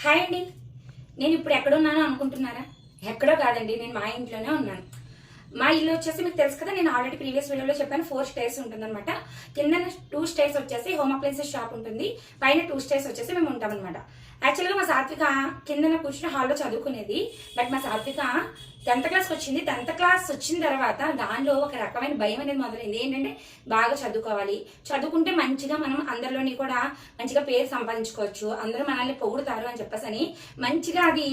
Hi అండి. నేను ఇప్పుడు ఎక్కడున్నానో అనుకుంటున్నారా? ఎక్కడో కాదండి, నేను మా ఇంట్లోనే ఉన్నాను. మా ఇల్లు వచ్చేసి మీకు తెలుసు కదా, నేను ఆల్రెడీ ప్రీవియస్ వీడియోలో చెప్పాను 4 స్టేర్స్ ఉంటుంది అనమాట. కింద 2 స్టేర్స్ వచ్చేసి హోమ్ అప్లయన్సెస్ షాప్ ఉంటుంది, పైన 2 స్టేర్స్ వచ్చేసి మేము ఉంటాం అనమాట. యాక్చువల్గా మా సాత్విక కింద కూర్చుని హాల్లో చదువుకునేది. బట్ మా సాత్విక 10th క్లాస్కి వచ్చింది. 10th క్లాస్ వచ్చిన తర్వాత దానిలో ఒక రకమైన భయం అనేది మొదలైంది. ఏంటంటే బాగా చదువుకోవాలి, చదువుకుంటే మంచిగా మనం అందరిలోని కూడా మంచిగా పేరు సంపాదించుకోవచ్చు, అందరూ మనల్ని పొగుడుతారు అని చెప్పేసి అని మంచిగా అది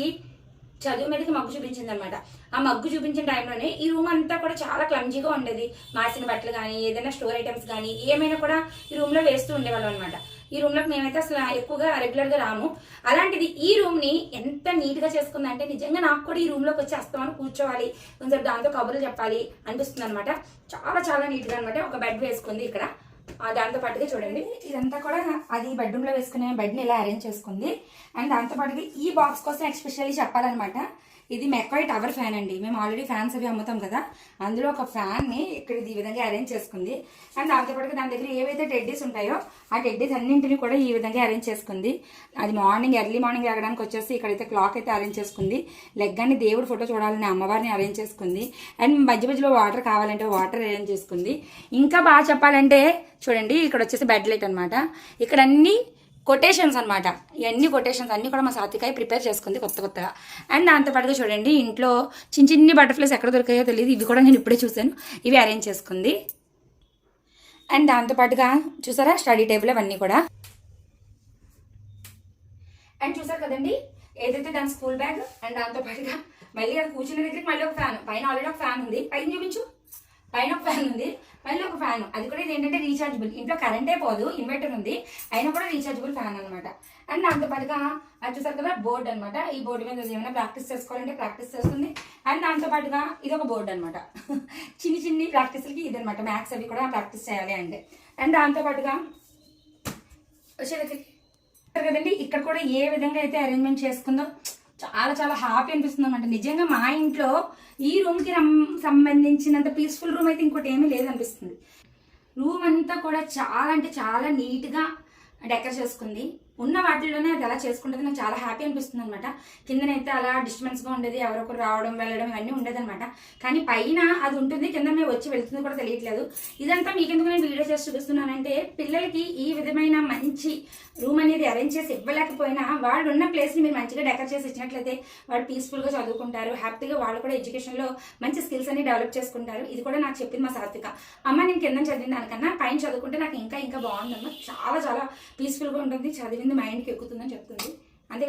చదువు మీదకి మగ్గు చూపించింది అనమాట. ఆ మగ్గు చూపించిన టైంలోనే ఈ రూమ్ అంతా కూడా చాలా క్లమ్జీగా ఉండేది. మాసిన బట్టలు కానీ ఏదైనా స్టోర్ ఐటమ్స్ కానీ ఏమైనా కూడా ఈ రూమ్ లో వేస్తూ ఉండేవాళ్ళం అనమాట. ఈ రూమ్ లోకి మేమైతే అసలు ఎక్కువగా రెగ్యులర్ గా రాము. అలాంటిది ఈ రూమ్ ని ఎంత నీట్ గా చేసుకుందంటే నిజంగా నాకు కూడా ఈ రూమ్ లోకి వచ్చి వస్తామని కూర్చోవాలి, కొంచెం దాంతో కబుర్లు చెప్పాలి అనిపిస్తుంది అనమాట. చాలా చాలా నీట్ గా అనమాట. ఒక బెడ్ వేసుకుంది ఇక్కడ, దాంతో పాటుగా చూడండి ఇదంతా కూడా అది బెడ్రూమ్ లో వేసుకునే బెడ్ ని ఇలా అరేంజ్ చేసుకుంది. అండ్ దాంతో పాటుగా ఈ బాక్స్ కోసం ఎక్స్పెషల్లీ చెప్పాలన్నమాట, ఇది మెక్వై టవర్ ఫ్యాన్ అండి. మేము ఆల్రెడీ ఫ్యాన్స్ అవి అమ్ముతాం కదా, అందులో ఒక ఫ్యాన్ ని ఇక్కడ ఈ విధంగా అరేంజ్ చేసుకుంది. అండ్ దాంతో పాటుగా దాని దగ్గర ఏవైతే టెడ్డీస్ ఉంటాయో ఆ టెడ్డీస్ అన్నింటినీ కూడా ఈ విధంగా అరేంజ్ చేసుకుంది. అది ఎర్లీ మార్నింగ్ రావడానికి వచ్చేసి ఇక్కడైతే క్లాక్ అయితే అరేంజ్ చేసుకుంది. లెగ్ అని దేవుడు ఫోటో చూడాలని అమ్మవారిని అరేంజ్ చేసుకుంది. అండ్ మధ్య మధ్యలో వాటర్ కావాలంటే వాటర్ అరేంజ్ చేసుకుంది. ఇంకా బాగా చెప్పాలంటే చూడండి, ఇక్కడ వచ్చేసి బెడ్ లైట్ అనమాట. ఇక్కడ అన్ని కొటేషన్స్ అనమాట. ఇవన్నీ కొటేషన్స్ అన్ని కూడా మా సాత్వికాయ ప్రిపేర్ చేసుకుంది కొత్తగా. అండ్ దాంతోపాటుగా చూడండి, ఇంట్లో చిన్ని బటర్ఫ్లైస్ ఎక్కడ దొరికాయో తెలియదు, ఇవి కూడా నేను ఇప్పుడే చూశాను, ఇవి అరేంజ్ చేసుకుంది. అండ్ దాంతోపాటుగా చూసారా స్టడీ టేబుల్ అవన్నీ కూడా. అండ్ చూసారు కదండి ఏదైతే దాని స్కూల్ బ్యాగ్. అండ్ దాంతోపాటుగా మళ్ళీ అది కూర్చున్న దగ్గరికి మళ్ళీ ఒక ఫ్యాన్, పైన ఆల్రెడీ ఒక ఫ్యాన్ ఉంది, పైన చూపించు, పైన ఒక ఫ్యాన్ ఉంది, మళ్ళీ ఒక ఫ్యాన్. అది కూడా ఇది ఏంటంటే రీఛార్జబుల్, ఇంట్లో కరెంటే పోదు, ఇన్వర్టర్ ఉంది, అయినా కూడా రీఛార్జబుల్ ఫ్యాన్ అనమాట. అండ్ దాంతో పాటుగా అది చూసారు కదా బోర్డు అనమాట. ఈ బోర్డు మీద ఏమైనా ప్రాక్టీస్ చేసుకోవాలంటే ప్రాక్టీస్ చేస్తుంది. అండ్ దాంతో పాటుగా ఇది ఒక బోర్డు అనమాట. చిన్ని ప్రాక్టీస్లకి ఇది అనమాట, మ్యాథ్స్ అవి కూడా ప్రాక్టీస్ చేయాలి అంటే. అండ్ దాంతో పాటుగా వచ్చేది కదండి, ఇక్కడ కూడా ఏ విధంగా అయితే అరేంజ్మెంట్ చేసుకుందో చాలా చాలా హ్యాపీ అనిపిస్తుంది అనమాట. నిజంగా మా ఇంట్లో ఈ రూమ్ కి సంబంధించినంత పీస్ఫుల్ రూమ్ అయితే ఇంకోటి ఏమీ లేదనిపిస్తుంది. రూమ్ అంతా కూడా చాలా అంటే చాలా నీట్ గా డెకర్ చేసుకుంది. ఉన్న వాటిల్లోనే అది అలా చేసుకుంటుంది. నాకు చాలా హ్యాపీ అనిపిస్తుంది అనమాట. కిందనైతే అలా డిస్టర్బెన్స్ గా ఉండేది, ఎవరొకరు రావడం వెళ్ళడం ఇవన్నీ ఉండేది అనమాట. కానీ పైన అది ఉంటుంది, కింద మేము వచ్చి వెళ్తుంది కూడా తెలియట్లేదు. ఇదంతా మీకెందుకు నేను వీడియో చేసి చూపిస్తున్నానంటే, పిల్లలకి ఈ విధమైన మంచి రూమ్ అనేది అరేంజ్ చేసి ఇవ్వలేకపోయినా వాళ్ళు ఉన్న ప్లేస్ ని మీరు మంచిగా డెకర్ చేసి ఇచ్చినట్లయితే వాళ్ళు పీస్ఫుల్ గా చదువుకుంటారు, హ్యాపీగా వాళ్ళు కూడా ఎడ్యుకేషన్ లో మంచి స్కిల్స్ అన్ని డెవలప్ చేసుకుంటారు. ఇది కూడా నాకు చెప్పింది మా సాత్విక. అమ్మ నేను కింద చదివిన దానికన్నా పైన చదువుకుంటే నాకు ఇంకా బాగుందమ్మా, చాలా చాలా పీస్ఫుల్ గా ఉంటుంది, చదివింది మైండ్కి ఎక్కుతుందని చెప్తుంది. అంతే కదా.